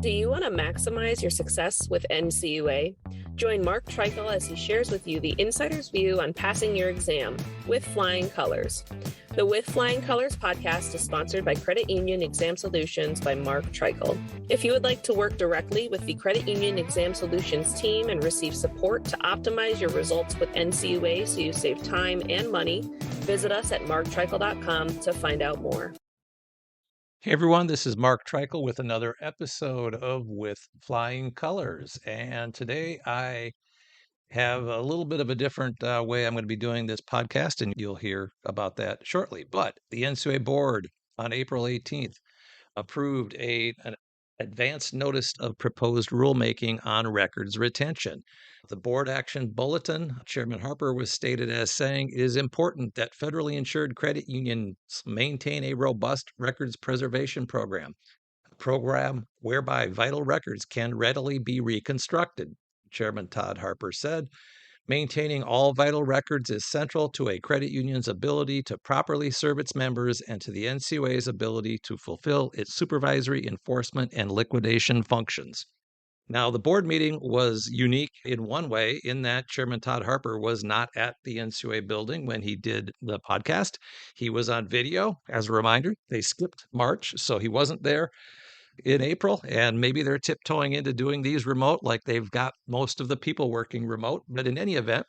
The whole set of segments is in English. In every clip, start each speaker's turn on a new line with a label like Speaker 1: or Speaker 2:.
Speaker 1: Do you want to maximize your success with NCUA? Join Mark Treichel as he shares with you the insider's view on passing your exam with flying colors. The With Flying Colors podcast is sponsored by Credit Union Exam Solutions by Mark Treichel. If you would like to work directly with the Credit Union Exam Solutions team and receive support to optimize your results with NCUA so you save time and money, visit us at marktreichel.com to find out more.
Speaker 2: Hey everyone, this is Mark Treichel with another episode of With Flying Colors. And today I have a little bit of a different way I'm going to be doing this podcast, and you'll hear about that shortly. But the NCUA board on April 18th approved an advance notice of proposed rulemaking on records retention. The board action bulletin, Chairman Harper was stated as saying, it is important that federally insured credit unions maintain a robust records preservation program, a program whereby vital records can readily be reconstructed. Chairman Todd Harper said, maintaining all vital records is central to a credit union's ability to properly serve its members and to the NCUA's ability to fulfill its supervisory, enforcement, and liquidation functions. Now, the board meeting was unique in one way, in that Chairman Todd Harper was not at the NCUA building when he did the podcast. He was on video. As a reminder, they skipped March, so he wasn't there in April, and maybe they're tiptoeing into doing these remote like they've got most of the people working remote. But in any event,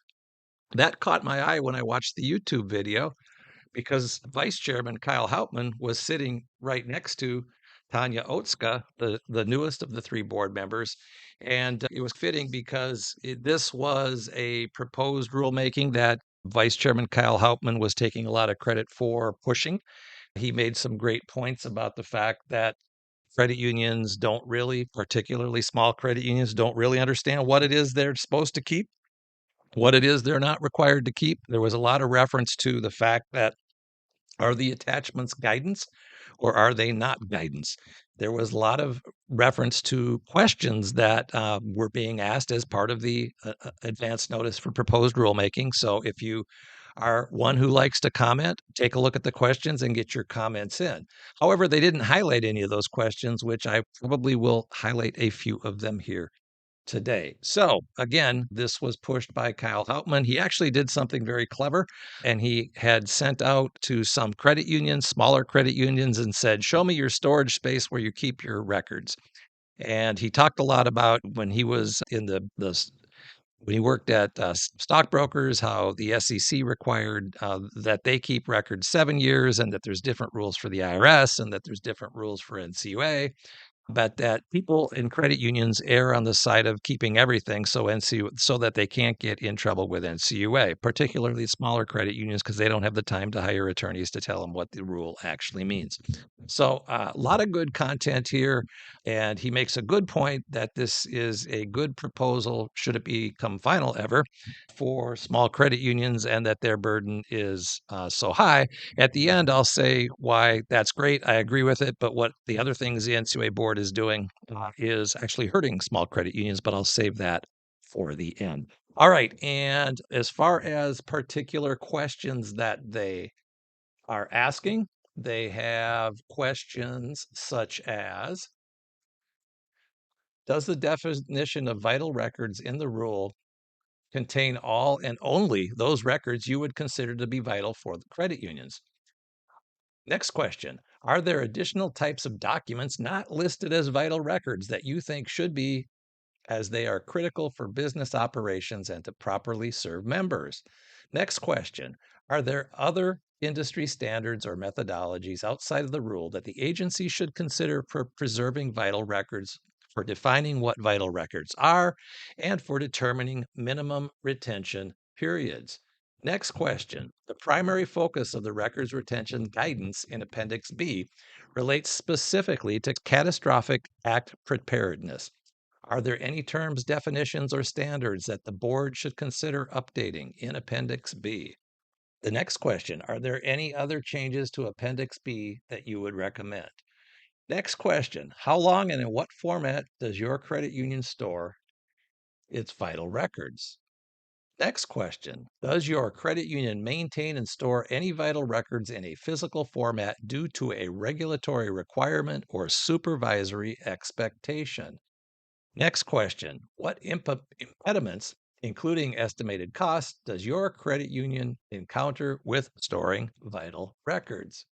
Speaker 2: that caught my eye when I watched the YouTube video, because Vice Chairman Kyle Hauptman was sitting right next to Tanya Otska, the newest of the three board members. And it was fitting because this was a proposed rulemaking that Vice Chairman Kyle Hauptman was taking a lot of credit for pushing. He made some great points about the fact that credit unions don't really, particularly small credit unions, don't really understand what it is they're supposed to keep, what it is they're not required to keep. There was a lot of reference to the fact that, are the attachments guidance or are they not guidance? There was a lot of reference to questions that were being asked as part of the advance notice for proposed rulemaking. So if you are one who likes to comment, take a look at the questions and get your comments in. However, they didn't highlight any of those questions, which I probably will highlight a few of them here today. So again, this was pushed by Kyle Hauptman. He actually did something very clever, and he had sent out to some credit unions, smaller credit unions, and said, show me your storage space where you keep your records. And he talked a lot about when he was in when he worked at stockbrokers, how the SEC required that they keep records 7 years, and that there's different rules for the IRS, and that there's different rules for NCUA, but that people in credit unions err on the side of keeping everything so that they can't get in trouble with NCUA, particularly smaller credit unions, because they don't have the time to hire attorneys to tell them what the rule actually means. So a lot of good content here, and he makes a good point that this is a good proposal, should it become final ever, for small credit unions, and that their burden is so high. At the end, I'll say why that's great. I agree with it. But what the other things the NCUA board is doing is actually hurting small credit unions, but I'll save that for the end. All right. And as far as particular questions that they are asking, they have questions such as, does the definition of vital records in the rule contain all and only those records you would consider to be vital for the credit unions? Next question. Are there additional types of documents not listed as vital records that you think should be, as they are critical for business operations and to properly serve members? Next question. Are there other industry standards or methodologies outside of the rule that the agency should consider for preserving vital records, for defining what vital records are, and for determining minimum retention periods? Next question. The primary focus of the records retention guidance in Appendix B relates specifically to catastrophic act preparedness. Are there any terms, definitions, or standards that the board should consider updating in Appendix B? The next question. Are there any other changes to Appendix B that you would recommend? Next question. How long and in what format does your credit union store its vital records? Next question. Does your credit union maintain and store any vital records in a physical format due to a regulatory requirement or supervisory expectation? Next question. What impediments, including estimated costs, does your credit union encounter with storing vital records?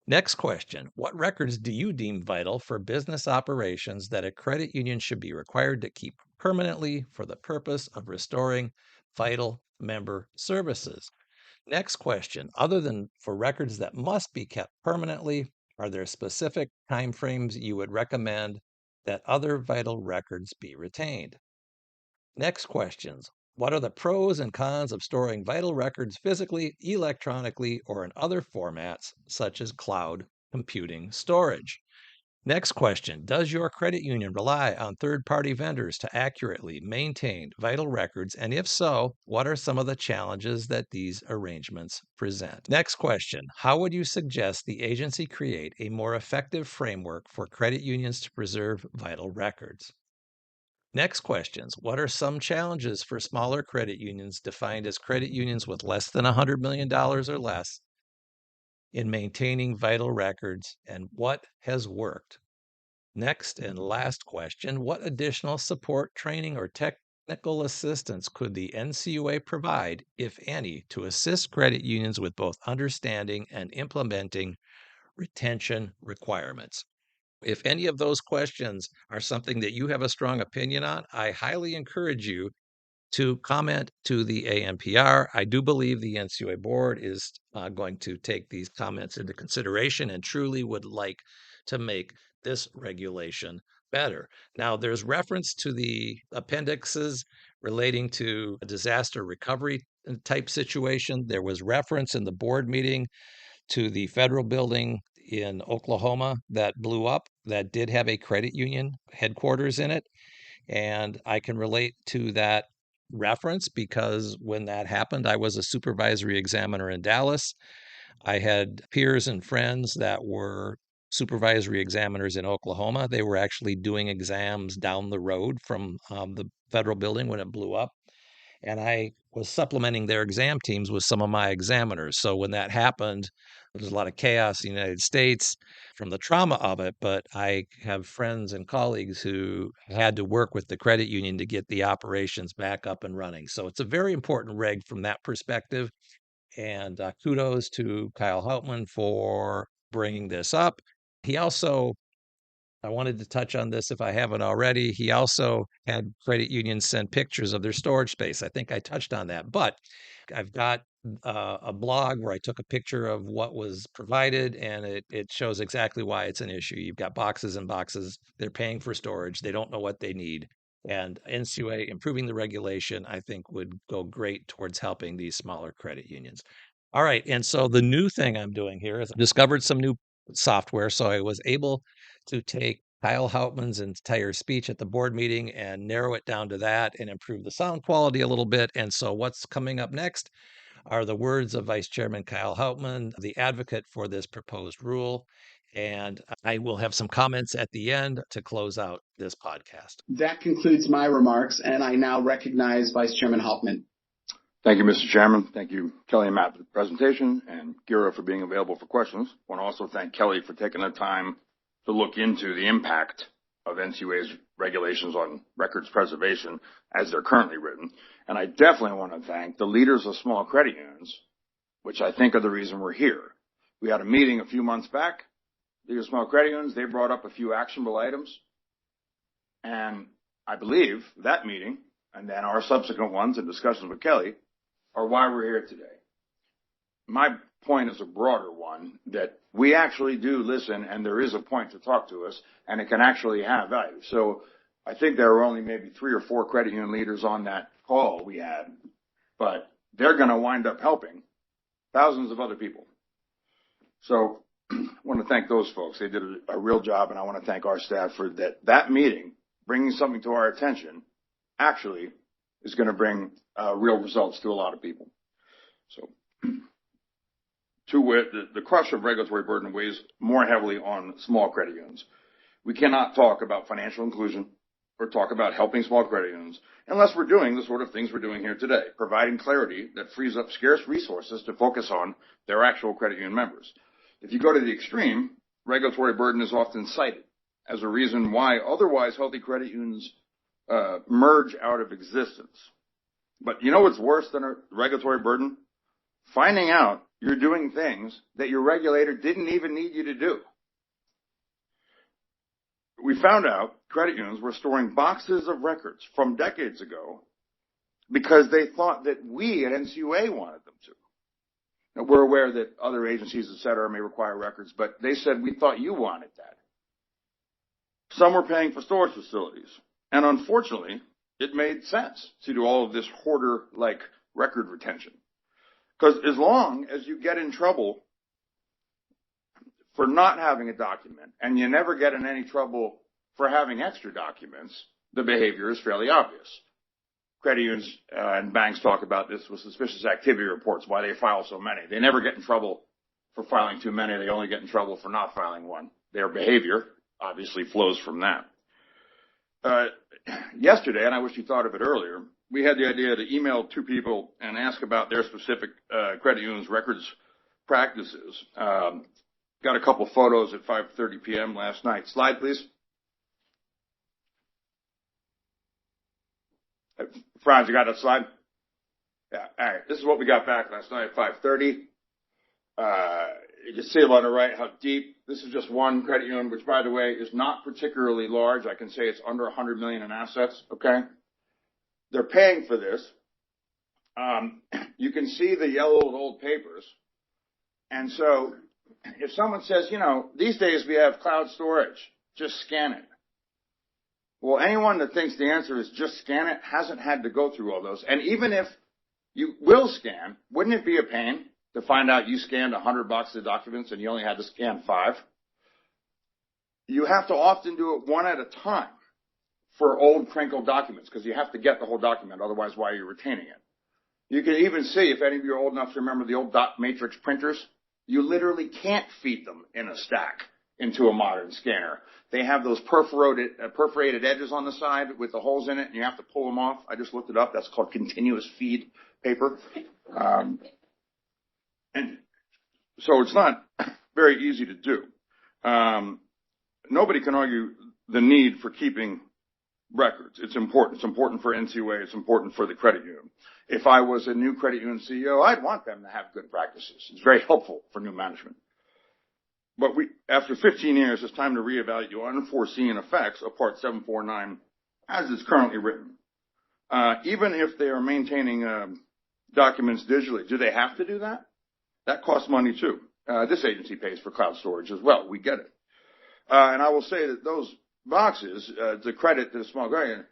Speaker 2: Next question. What records do you deem vital for business operations that a credit union should be required to keep permanently for the purpose of restoring vital member services? Next question. Other than for records that must be kept permanently, are there specific timeframes you would recommend that other vital records be retained? Next questions. What are the pros and cons of storing vital records physically, electronically, or in other formats, such as cloud computing storage? Next question. Does your credit union rely on third-party vendors to accurately maintain vital records? And if so, what are some of the challenges that these arrangements present? Next question. How would you suggest the agency create a more effective framework for credit unions to preserve vital records? Next questions. What are some challenges for smaller credit unions defined as credit unions with less than $100 million or less in maintaining vital records, and what has worked? Next and last question. What additional support, training, or technical assistance could the NCUA provide, if any, to assist credit unions with both understanding and implementing retention requirements? If any of those questions are something that you have a strong opinion on, I highly encourage you to comment to the ANPR. I do believe the NCUA board is going to take these comments into consideration and truly would like to make this regulation better. Now, there's reference to the appendixes relating to a disaster recovery type situation. There was reference in the board meeting to the federal building in Oklahoma that blew up that did have a credit union headquarters in it. And I can relate to that reference because when that happened, I was a supervisory examiner in Dallas. I had peers and friends that were supervisory examiners in Oklahoma. They were actually doing exams down the road from the federal building when it blew up. And I was supplementing their exam teams with some of my examiners. So when that happened, there was a lot of chaos in the United States from the trauma of it. But I have friends and colleagues who had to work with the credit union to get the operations back up and running. So it's a very important reg from that perspective. And kudos to Kyle Hauptman for bringing this up. He also, I wanted to touch on this if I haven't already. He also had credit unions send pictures of their storage space. I think I touched on that, but I've got a blog where I took a picture of what was provided, and it shows exactly why it's an issue. You've got boxes and boxes. They're paying for storage. They don't know what they need. And NCUA improving the regulation, I think, would go great towards helping these smaller credit unions. All right. And so the new thing I'm doing here is I discovered some new software. So I was able to take Kyle Hauptman's entire speech at the board meeting and narrow it down to that and improve the sound quality a little bit. And so what's coming up next are the words of Vice Chairman Kyle Hauptman, the advocate for this proposed rule. And I will have some comments at the end to close out this podcast.
Speaker 3: That concludes my remarks, and I now recognize Vice Chairman Hauptman.
Speaker 4: Thank you, Mr. Chairman. Thank you, Kelly and Matt, for the presentation, and Gira for being available for questions. I want to also thank Kelly for taking the time to look into the impact of NCUA's regulations on records preservation as they're currently written. And I definitely want to thank the leaders of small credit unions, which I think are the reason we're here. We had a meeting a few months back. Leaders of small credit unions, they brought up a few actionable items. And I believe that meeting, and then our subsequent ones and discussions with Kelly, are why we're here today. My point is a broader one, that we actually do listen, and there is a point to talk to us, and it can actually have value. So I think there were only maybe 3 or 4 credit union leaders on that call we had, but they're going to wind up helping thousands of other people. So I want to thank those folks. They did a real job, and I want to thank our staff for that meeting, bringing something to our attention, actually is going to bring real results to a lot of people. So the crush of regulatory burden weighs more heavily on small credit unions. We cannot talk about financial inclusion, or talk about helping small credit unions unless we're doing the sort of things we're doing here today, providing clarity that frees up scarce resources to focus on their actual credit union members. If you go to the extreme, regulatory burden is often cited as a reason why otherwise healthy credit unions merge out of existence. But you know what's worse than a regulatory burden? Finding out you're doing things that your regulator didn't even need you to do. We found out credit unions were storing boxes of records from decades ago because they thought that we at NCUA wanted them to. Now, we're aware that other agencies, et cetera, may require records, but they said, we thought you wanted that. Some were paying for storage facilities. And unfortunately, it made sense to do all of this hoarder-like record retention. Because as long as you get in trouble for not having a document, and you never get in any trouble for having extra documents, the behavior is fairly obvious. Credit unions and banks talk about this with suspicious activity reports, why they file so many. They never get in trouble for filing too many. They only get in trouble for not filing one. Their behavior obviously flows from that. Yesterday, and I wish you thought of it earlier, we had the idea to email two people and ask about their specific credit unions records practices. Got a couple photos at 5:30 p.m. last night. Slide, please. Franz, you got that slide? Yeah. All right. This is what we got back last night at 5:30. You can see on the right how deep. This is just one credit union, which, by the way, is not particularly large. I can say it's under 100 million in assets. Okay. They're paying for this. You can see the yellowed old papers. And so if someone says, you know, these days we have cloud storage, just scan it. Well, anyone that thinks the answer is just scan it hasn't had to go through all those. And even if you will scan, wouldn't it be a pain to find out you scanned 100 boxes of documents and you only had to scan 5? You have to often do it one at a time for old crinkled documents because you have to get the whole document. Otherwise, why are you retaining it? You can even see, if any of you are old enough to remember the old dot matrix printers, you literally can't feed them in a stack into a modern scanner. They have those perforated edges on the side with the holes in it, and you have to pull them off. I just looked it up. That's called continuous feed paper. And so it's not very easy to do. Nobody can argue the need for keeping records. It's important. It's important for NCUA. It's important for the credit union. If I was a new credit union CEO, I'd want them to have good practices. It's very helpful for new management. But after 15 years, it's time to reevaluate your unforeseen effects of Part 749 as it's currently written. Even if they are maintaining documents digitally, do they have to do that? That costs money too. This agency pays for cloud storage as well. We get it. And I will say that those boxes, to credit to the small credit union,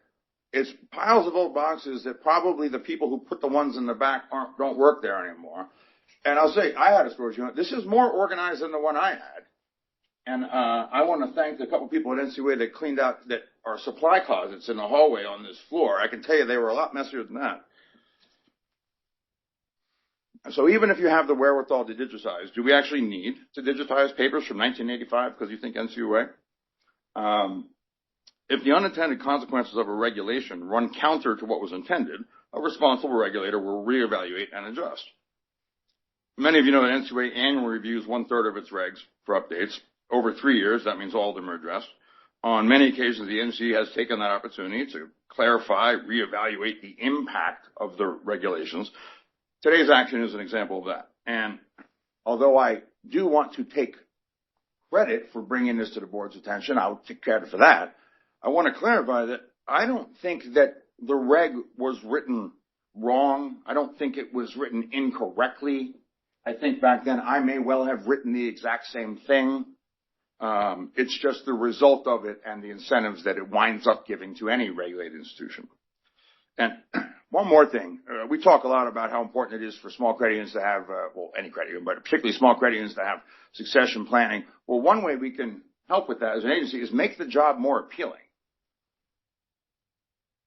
Speaker 4: it's piles of old boxes that probably the people who put the ones in the back don't work there anymore. And I'll say, I had a storage unit. This is more organized than the one I had. And I want to thank the couple people at NCUA that cleaned out our supply closets in the hallway on this floor. I can tell you they were a lot messier than that. So even if you have the wherewithal to digitize, do we actually need to digitize papers from 1985 because you think NCUA? If the unintended consequences of a regulation run counter to what was intended, a responsible regulator will reevaluate and adjust. Many of you know that NCUA annually reviews 1/3 of its regs for updates. Over 3 years, that means all of them are addressed. On many occasions, the NC has taken that opportunity to clarify, reevaluate the impact of the regulations. Today's action is an example of that. And although I do want to take credit for bringing this to the board's attention, I'll take credit for that. I want to clarify that I don't think that the reg was written wrong. I don't think it was written incorrectly. I think back then I may well have written the exact same thing. It's just the result of it and the incentives that it winds up giving to any regulated institution. And one more thing. We talk a lot about how important it is for small credit unions to have, any credit union, but particularly small credit unions to have succession planning. Well, one way we can help with that as an agency is make the job more appealing.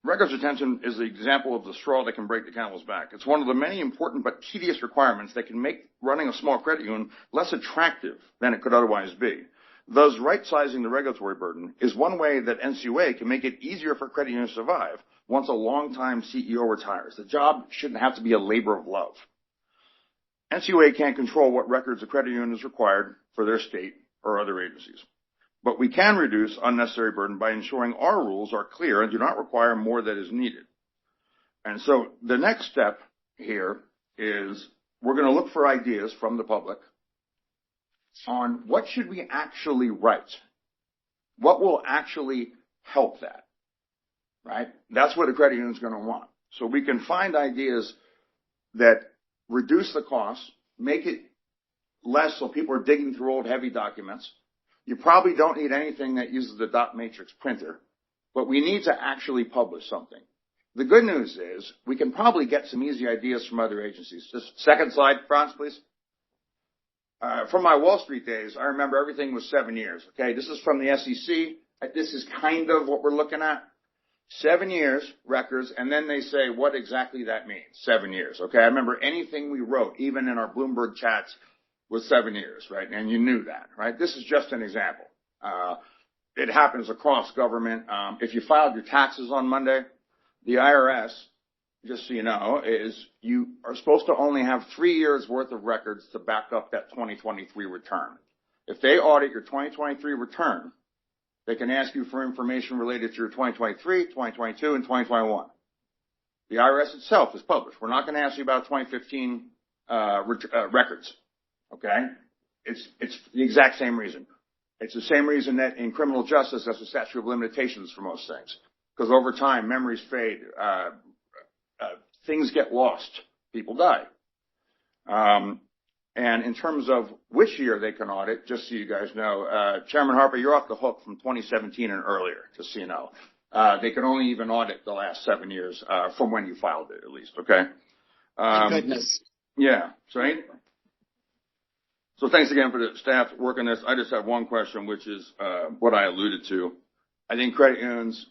Speaker 4: Records retention is the example of the straw that can break the camel's back. It's one of the many important but tedious requirements that can make running a small credit union less attractive than it could otherwise be. Thus, right-sizing the regulatory burden is one way that NCUA can make it easier for credit unions to survive once a longtime CEO retires. The job shouldn't have to be a labor of love. NCUA can't control what records a credit union is required for their state or other agencies. But we can reduce unnecessary burden by ensuring our rules are clear and do not require more than is needed. And so the next step here is we're going to look for ideas from the public on what should we actually write? What will actually help that, right? That's what a credit union is going to want. So we can find ideas that reduce the costs, make it less so people are digging through old heavy documents. You probably don't need anything that uses the dot matrix printer, but we need to actually publish something. The good news is we can probably get some easy ideas from other agencies. Just second slide, Franz, please. From my Wall Street days, I remember everything was 7 years. Okay, this is from the SEC. This is kind of what we're looking at. 7 years records, and then they say what exactly that means. 7 years. Okay, I remember anything we wrote, even in our Bloomberg chats, was 7 years, right? And you knew that, right? This is just an example. It happens across government. If you filed your taxes on Monday, the IRS, just so you know, is you are supposed to only have 3 years worth of records to back up that 2023 return. If they audit your 2023 return, they can ask you for information related to your 2023, 2022, and 2021. The IRS itself is published. We're not going to ask you about 2015 records. Okay? It's the exact same reason. It's the same reason that in criminal justice, there's a statute of limitations for most things. Because over time, memories fade, things get lost, people die. And in terms of which year they can audit, just so you guys know, Chairman Harper, you're off the hook from 2017 and earlier, just so you know. They can only even audit the last 7 years from when you filed it, at least, okay?
Speaker 3: Thank goodness.
Speaker 4: Yeah, so thanks again for the staff working this. I just have one question, which is what I alluded to. I think credit unions,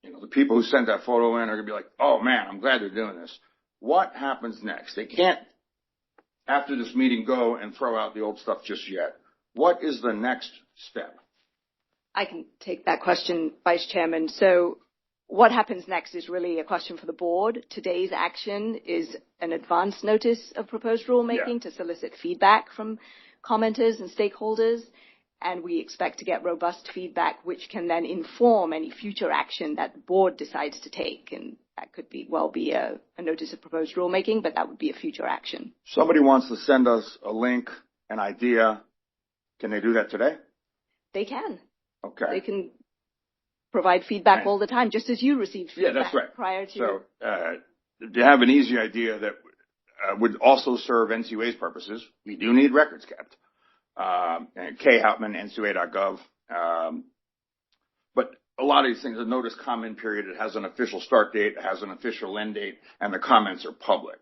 Speaker 4: the people who sent that photo in are going to be like, oh, man, I'm glad they're doing this. What happens next? They can't, after this meeting, go and throw out the old stuff just yet. What is the next step?
Speaker 5: I can take that question, Vice Chairman. So what happens next is really a question for the board. Today's action is an advance notice of proposed rulemaking to solicit feedback from commenters and stakeholders. And we expect to get robust feedback, which can then inform any future action that the board decides to take. And that could be a notice of proposed rulemaking, but that would be a future action.
Speaker 4: Somebody wants to send us a link, an idea. Can they do that today?
Speaker 5: They can.
Speaker 4: Okay.
Speaker 5: They can provide feedback all the time, just as you received feedback
Speaker 4: that's right.
Speaker 5: prior to.
Speaker 4: So to have an easy idea that would also serve NCUA's purposes, we do need records kept. And Hauptman, NCUA.gov. But a lot of these things, a notice comment period, it has an official start date, it has an official end date, and the comments are public.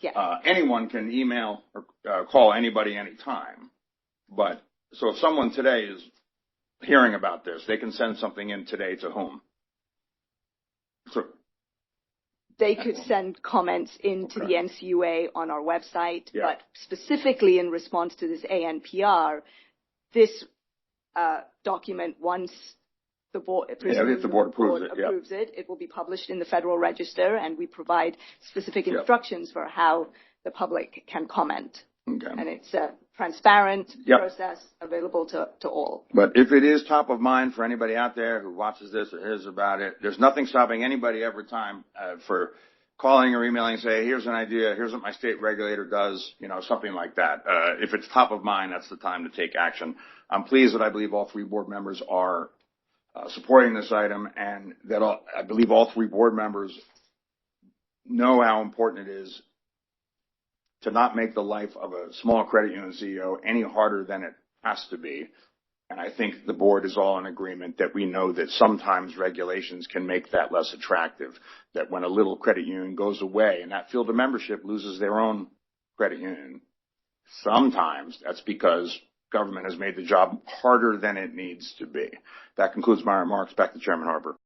Speaker 5: Yes.
Speaker 4: Anyone can email or call anybody anytime. But so if someone today is hearing about this, they can send something in today to whom? So
Speaker 5: they could send comments into the NCUA on our website, but specifically in response to this ANPR, this document, once the board,
Speaker 4: if the board approves
Speaker 5: it, it will be published in the Federal Register, and we provide specific instructions for how the public can comment.
Speaker 4: Okay.
Speaker 5: And it's a transparent process available to all.
Speaker 4: But if it is top of mind for anybody out there who watches this or hears about it, there's nothing stopping anybody every time for calling or emailing and say, here's an idea, here's what my state regulator does, something like that. If it's top of mind, that's the time to take action. I'm pleased that I believe all three board members are supporting this item, and that I believe all three board members know how important it is to not make the life of a small credit union CEO any harder than it has to be. And I think the board is all in agreement that we know that sometimes regulations can make that less attractive, that when a little credit union goes away and that field of membership loses their own credit union, sometimes that's because government has made the job harder than it needs to be. That concludes my remarks. Back to Chairman Harper.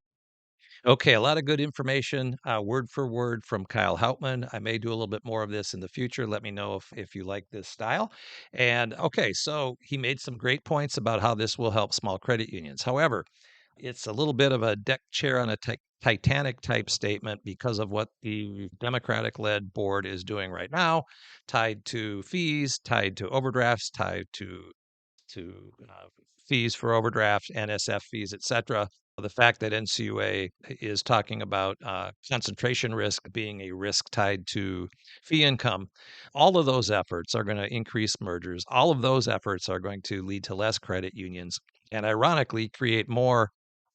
Speaker 2: Okay, a lot of good information, word for word from Kyle Hauptman. I may do a little bit more of this in the future. Let me know if you like this style. And okay, so he made some great points about how this will help small credit unions. However, it's a little bit of a deck chair on a Titanic type statement because of what the Democratic led board is doing right now, tied to fees, tied to overdrafts, tied to fees for overdraft, NSF fees, et cetera. The fact that NCUA is talking about concentration risk being a risk tied to fee income, all of those efforts are going to increase mergers. All of those efforts are going to lead to less credit unions and ironically create more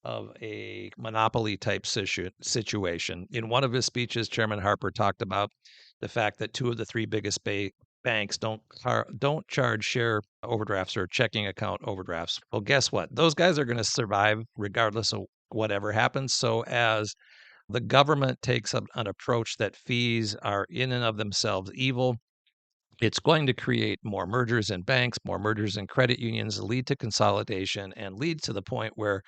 Speaker 2: of a monopoly type situation. In one of his speeches, Chairman Harper talked about the fact that two of the three biggest banks don't charge share overdrafts or checking account overdrafts. Well, guess what? Those guys are going to survive regardless of whatever happens. So as the government takes an approach that fees are in and of themselves evil, it's going to create more mergers in banks, more mergers in credit unions, lead to consolidation, and lead to the point where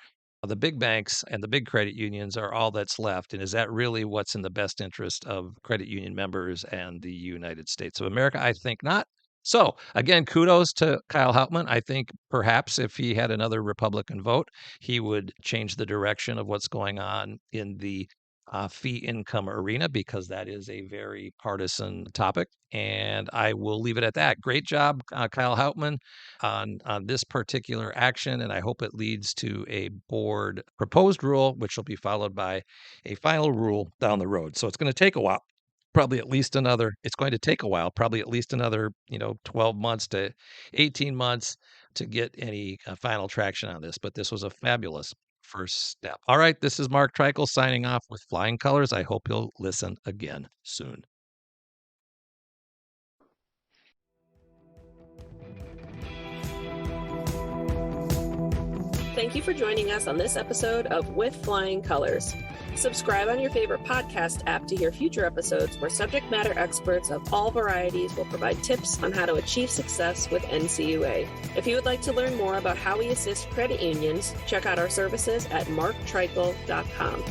Speaker 2: the big banks and the big credit unions are all that's left. And is that really what's in the best interest of credit union members and the United States of America? I think not. So, again, kudos to Kyle Hauptman. I think perhaps if he had another Republican vote, he would change the direction of what's going on in the fee income arena because that is a very partisan topic. And I will leave it at that. Great job, Kyle Hauptman, on this particular action. And I hope it leads to a board proposed rule, which will be followed by a final rule down the road. So it's going to take a while. It's going to take a while, probably at least another, 12 months to 18 months to get any final traction on this. But this was a fabulous first step. All right, this is Mark Treichel signing off with flying colors. I hope you'll listen again soon.
Speaker 1: Thank you for joining us on this episode of With Flying Colors. Subscribe on your favorite podcast app to hear future episodes where subject matter experts of all varieties will provide tips on how to achieve success with NCUA. If you would like to learn more about how we assist credit unions, check out our services at marktreichel.com.